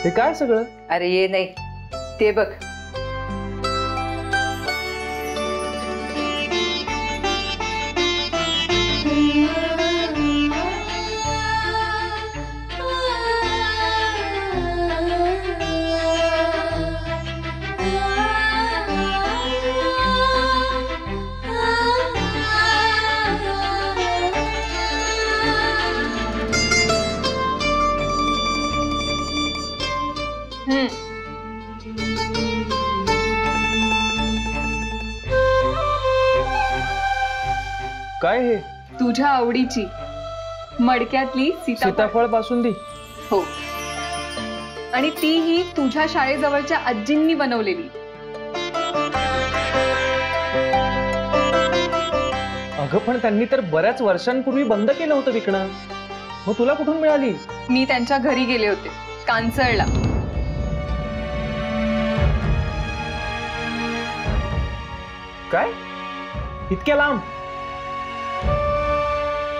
हे काय सगळं? अरे ये नाही ते बघ. काय हे? तुझ्या आवडीची मडक्यातली सीताफळ बासुंदी. हो, आणि तीही तुझ्या शाळेजवळच्या आजींनी बनवलेली. अगं पण त्यांनी तर बऱ्याच वर्षांपूर्वी बंद केलं होतं विकणं. मग तुला कुठून मिळाली? मी त्यांच्या घरी गेले होते, कांचळला. काय? इतक्या लांब?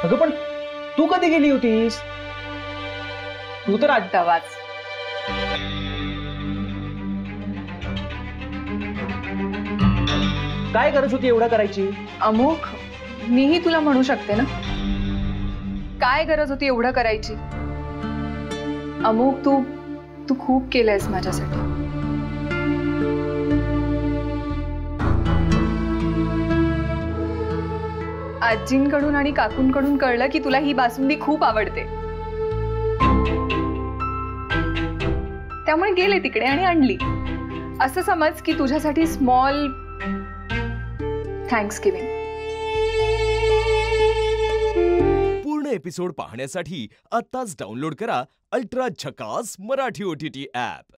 अगं पण तू कधी गेली होतीस? तू तर तवाच. काय गरज होती एवढं करायची? अमुक, मीही तुला म्हणू शकते ना, काय गरज होती एवढं करायची? अमुक, तू खूप केलंयस माझ्यासाठी. आजींकडून आणि काकूंकडून कळलं की तुला ही बासुंदी खूप आवडते, त्यामुळे गेले तिकडे आणि आणली. असं समज की तुझ्यासाठी स्मॉल थँक्सगिव्हिंग. पूर्ण एपिसोड पाहण्यासाठी आत्ताच डाउनलोड करा अल्ट्रा झकास मराठी OTT ॲप.